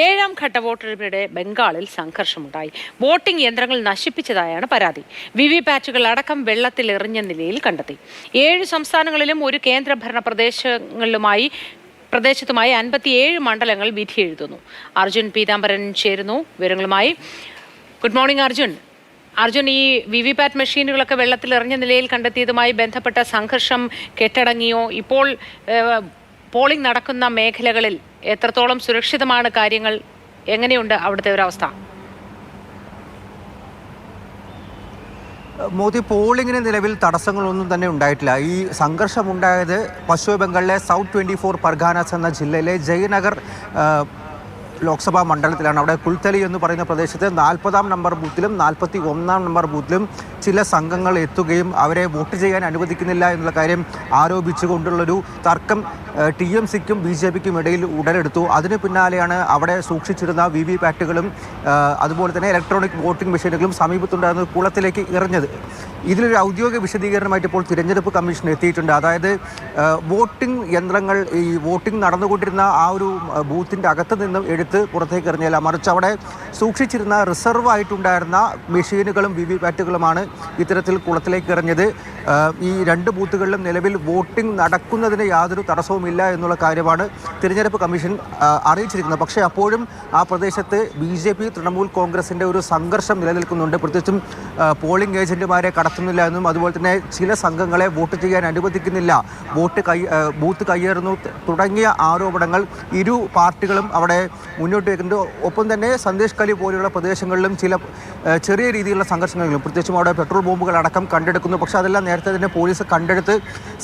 ഏഴാം ഘട്ട വോട്ടെടുപ്പിനിടെ ബംഗാളിൽ സംഘർഷമുണ്ടായി. വോട്ടിംഗ് യന്ത്രങ്ങൾ നശിപ്പിച്ചതായാണ് പരാതി. വിവിപാറ്റുകൾ അടക്കം വെള്ളത്തിൽ എറിഞ്ഞ നിലയിൽ കണ്ടെത്തി. 7 സംസ്ഥാനങ്ങളിലും ഒരു കേന്ദ്രഭരണ പ്രദേശത്തുമായി 57 മണ്ഡലങ്ങൾ വിധി എഴുതുന്നു. അർജുൻ പീതാംബരൻ ചേരുന്നു വിവരങ്ങളുമായി. ഗുഡ് മോർണിംഗ് അർജുൻ, ഈ വിവിപാറ്റ് മെഷീനുകളൊക്കെ വെള്ളത്തിൽ എറിഞ്ഞ നിലയിൽ കണ്ടെത്തിയതുമായി ബന്ധപ്പെട്ട സംഘർഷം കെട്ടടങ്ങിയോ? ഇപ്പോൾ പോളിംഗ് നടക്കുന്ന മേഖലകളിൽ എത്രത്തോളം സുരക്ഷിതമാണ് കാര്യങ്ങൾ? എങ്ങനെയുണ്ട് അവിടുത്തെ ഒരവസ്ഥ? മോദി, പോളിംഗിന് നിലവിൽ തടസ്സങ്ങളൊന്നും തന്നെ ഉണ്ടായിട്ടില്ല. ഈ സംഘർഷമുണ്ടായത് പശ്ചിമ ബംഗാളിലെ സൗത്ത് 24 പർഗാനാസ് എന്ന ജില്ലയിലെ ജയനഗർ ലോക്സഭാ മണ്ഡലത്തിലാണ്. അവിടെ കുൽത്തലി എന്ന് പറയുന്ന പ്രദേശത്ത് 40-ാം നമ്പർ ബൂത്തിലും 41-ാം നമ്പർ ബൂത്തിലും ചില സംഘങ്ങൾ എത്തുകയും അവരെ വോട്ട് ചെയ്യാൻ അനുവദിക്കുന്നില്ല എന്നുള്ള കാര്യം ആരോപിച്ചുകൊണ്ടുള്ളൊരു തർക്കം TMCക്കും BJPക്കും ഇടയിൽ ഉടലെടുത്തു. അതിന് പിന്നാലെയാണ് അവിടെ സൂക്ഷിച്ചിരുന്ന വിവിപാറ്റുകളും അതുപോലെ തന്നെ ഇലക്ട്രോണിക് വോട്ടിംഗ് മെഷീനുകളും സമീപത്തുണ്ടായിരുന്ന കുളത്തിലേക്ക് എറിഞ്ഞത്. ഇതിലൊരു ഔദ്യോഗിക വിശദീകരണമായിട്ട് ഇപ്പോൾ തിരഞ്ഞെടുപ്പ് കമ്മീഷൻ എത്തിയിട്ടുണ്ട്. അതായത് വോട്ടിംഗ് യന്ത്രങ്ങൾ ഈ വോട്ടിംഗ് നടന്നുകൊണ്ടിരുന്ന ആ ഒരു ബൂത്തിൻ്റെ അകത്ത് നിന്നും എടുത്ത് പുറത്തേക്ക് എറിഞ്ഞില്ല, മറിച്ച് അവിടെ സൂക്ഷിച്ചിരുന്ന റിസർവ് ആയിട്ടുണ്ടായിരുന്ന മെഷീനുകളും വിവിപാറ്റുകളുമാണ് ഇത്തരത്തിൽ കുളത്തിലേക്ക് എറിഞ്ഞത്. ഈ 2 ബൂത്തുകളിലും നിലവിൽ വോട്ടിംഗ് നടക്കുന്നതിന് യാതൊരു തടസ്സവുമില്ല എന്നുള്ള കാര്യമാണ് തിരഞ്ഞെടുപ്പ് കമ്മീഷൻ അറിയിച്ചിരിക്കുന്നത്. പക്ഷേ അപ്പോഴും ആ പ്രദേശത്ത് BJP തൃണമൂൽ കോൺഗ്രസിൻ്റെ ഒരു സംഘർഷം നിലനിൽക്കുന്നുണ്ട്. പ്രത്യേകിച്ചും പോളിംഗ് ഏജന്റുമാരെ കടത്തുന്നില്ല എന്നും അതുപോലെ തന്നെ ചില സംഘങ്ങളെ വോട്ട് ചെയ്യാൻ അനുവദിക്കുന്നില്ല, ബൂത്ത് കയ്യേറുന്നു തുടങ്ങിയ ആരോപണങ്ങൾ ഇരു പാർട്ടികളും അവിടെ മുന്നോട്ട് വയ്ക്കുന്നുണ്ട്. ഒപ്പം തന്നെ സന്ദേശ് കലി പോലെയുള്ള പ്രദേശങ്ങളിലും ചില ചെറിയ രീതിയിലുള്ള സംഘർഷങ്ങളും, പ്രത്യേകിച്ചും അവിടെ പെട്രോൾ ബോംബുകൾ അടക്കം കണ്ടെടുക്കുന്നു. പക്ഷേ അതെല്ലാം നേരത്തെ തന്നെ പോലീസ് കണ്ടെടുത്ത്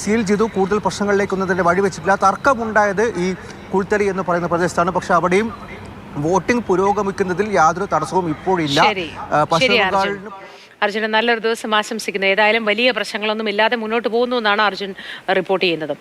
സീൽ ചെയ്തു. കൂടുതൽ പ്രശ്നങ്ങളിലേക്കൊന്നും തന്നെ വഴിവെച്ചിട്ടില്ല. തർക്കമുണ്ടായത് ഈ കുൽത്തലി എന്ന് പറയുന്ന പ്രദേശത്താണ്. പക്ഷേ അവിടെയും വോട്ടിംഗ് പുരോഗമിക്കുന്നതിൽ യാതൊരു തടസ്സവും ഇപ്പോഴില്ല. അർജുന, നല്ലൊരു ദിവസം ആശംസിക്കുന്നു. ഏതായാലും വലിയ പ്രശ്നങ്ങളൊന്നും ഇല്ലാതെ മുന്നോട്ട് പോകുന്നു എന്നാണ് അർജുൻ റിപ്പോർട്ട് ചെയ്യുന്നത്.